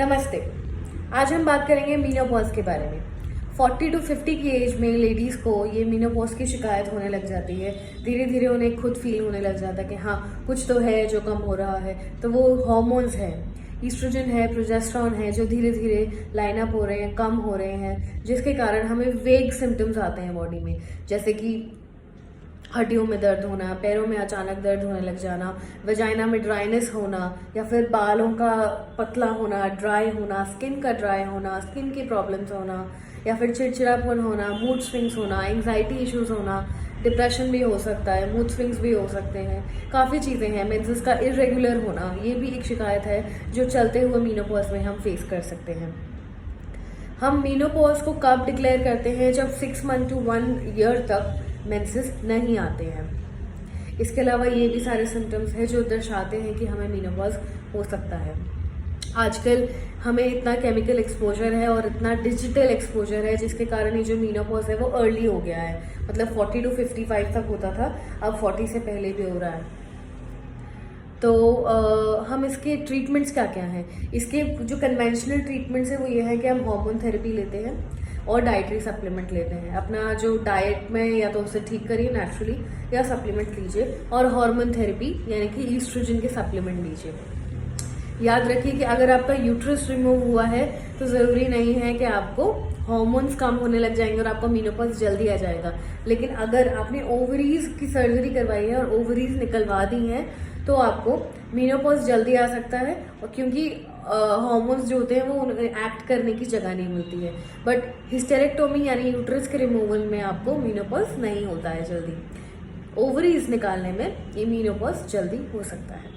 नमस्ते। आज हम बात करेंगे मीनोपॉज के बारे में। 40 to 50 की एज में लेडीज़ को ये मीनोपॉज की शिकायत होने लग जाती है। धीरे धीरे उन्हें खुद फील होने लग जाता है कि हाँ, कुछ तो है जो कम हो रहा है। तो वो हार्मोन्स हैं, ईस्ट्रोजन है, प्रोजेस्टेरॉन है, जो धीरे धीरे लाइन अप हो रहे हैं, कम हो रहे हैं, जिसके कारण हमें वेग सिम्टम्स आते हैं बॉडी में, जैसे कि हड्डियों में दर्द होना, पैरों में अचानक दर्द होने लग जाना, वजाइना में ड्राइनेस होना, या फिर बालों का पतला होना, ड्राई होना, स्किन का ड्राई होना, स्किन की प्रॉब्लम्स होना, या फिर चिड़चिड़ापन होना, मूड स्विंग्स होना, एंग्जाइटी इश्यूज होना, डिप्रेशन भी हो सकता है, मूड स्विंग्स भी हो सकते हैं। काफ़ी चीज़ें हैं। मेंसेस का इरेगुलर होना, ये भी एक शिकायत है जो चलते हुए मीनोपॉज में हम फेस कर सकते हैं। हम मीनोपॉज को कब डिक्लेयर करते हैं? जब 6 मंथ टू 1 ईयर तक मेंसेस नहीं आते हैं। इसके अलावा ये भी सारे सिम्टम्स हैं जो दर्शाते हैं कि हमें मीनोपॉज हो सकता है। आजकल हमें इतना केमिकल एक्सपोजर है और इतना डिजिटल एक्सपोजर है, जिसके कारण ये जो मीनोपॉज है वो अर्ली हो गया है। मतलब 40 to 55 तक होता था, अब 40 से पहले भी हो रहा है। तो हम इसके ट्रीटमेंट्स क्या क्या हैं? इसके जो कन्वेंशनल ट्रीटमेंट्स है वो ये है कि हम हार्मोन थेरेपी लेते हैं और डाइटरी सप्लीमेंट लेते हैं। अपना जो डाइट में या तो उसे ठीक करिए नेचुरली, या सप्लीमेंट लीजिए, और हार्मोन थेरेपी यानी कि ईस्ट्रोजन के सप्लीमेंट लीजिए। याद रखिए कि अगर आपका यूट्रस रिमूव हुआ है तो ज़रूरी नहीं है कि आपको हार्मोन्स कम होने लग जाएंगे और आपका मीनोपॉज जल्दी आ जाएगा। लेकिन अगर आपने ओवरीज की सर्जरी करवाई है और ओवरीज निकलवा दी हैं तो आपको मीनोपॉज जल्दी आ सकता है, और क्योंकि हार्मोन्स जो होते हैं वो एक्ट करने की जगह नहीं मिलती है। बट हिस्टेरेक्टोमी यानी यूट्रस के रिमूवल में आपको मीनोपॉज नहीं होता है जल्दी। ओवरीज निकालने में ये मीनोपॉज जल्दी हो सकता है।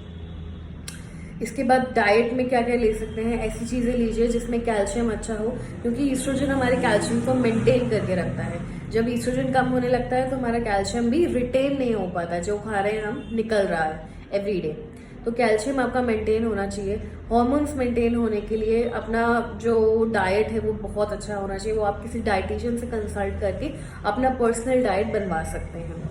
इसके बाद डाइट में क्या क्या ले सकते हैं? ऐसी चीज़ें लीजिए जिसमें कैल्शियम अच्छा हो, क्योंकि ईस्ट्रोजन हमारे कैल्शियम को मेंटेन करके रखता है। जब ईस्ट्रोजन कम होने लगता है तो हमारा कैल्शियम भी रिटेन नहीं हो पाता, जो खा रहे हैं हम निकल रहा है एवरी डे। तो कैल्शियम आपका मेंटेन होना चाहिए। हार्मोन्स मेंटेन होने के लिए अपना जो डाइट है वो बहुत अच्छा होना चाहिए। वो आप किसी डाइटिशियन से कंसल्ट करके अपना पर्सनल डाइट बनवा सकते हैं।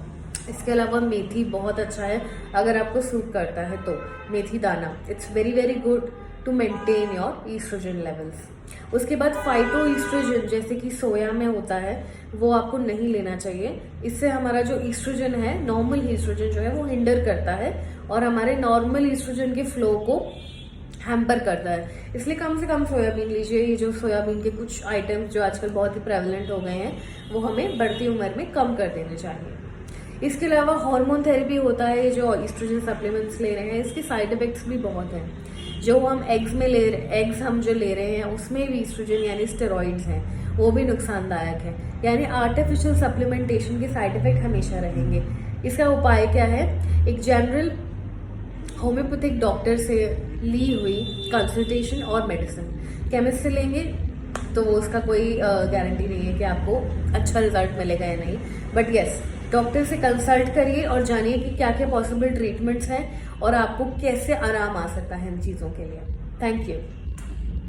इसके अलावा मेथी बहुत अच्छा है, अगर आपको सूट करता है तो मेथी दाना, it's very very good to maintain your oestrogen levels. उसके बाद फाइटो ईस्ट्रोजन जैसे कि सोया में होता है, वो आपको नहीं लेना चाहिए। इससे हमारा जो ईस्ट्रोजन है, नॉर्मल ईस्ट्रोजन जो है वो हिंडर करता है और हमारे नॉर्मल ईस्ट्रोजन के फ्लो को हैम्पर करता है। इसलिए कम से कम सोयाबीन लीजिए। ये जो सोयाबीन के कुछ आइटम्स जो आजकल बहुत ही प्रेवलेंट हो गए हैं, वो हमें बढ़ती उम्र में कम कर देने चाहिए। इसके अलावा हार्मोन थेरेपी होता है, जो ईस्ट्रोजन सप्लीमेंट्स ले रहे हैं, इसके साइड इफेक्ट्स भी बहुत हैं। जो हम एग्स में एग्स हम जो ले रहे हैं उसमें भी ईस्ट्रोजन यानी स्टेरॉइड्स हैं, वो भी नुकसानदायक है। यानी आर्टिफिशियल सप्लीमेंटेशन के साइड इफेक्ट हमेशा रहेंगे। इसका उपाय क्या है? एक जनरल होम्योपैथिक डॉक्टर से ली हुई कंसल्टेशन और मेडिसिन। केमिस्ट से लेंगे तो वो उसका कोई गारंटी नहीं है कि आपको अच्छा रिजल्ट मिलेगा या नहीं, बट यस, डॉक्टर से कंसल्ट करिए और जानिए कि क्या क्या पॉसिबल ट्रीटमेंट्स हैं और आपको कैसे आराम आ सकता है इन चीज़ों के लिए। Thank you.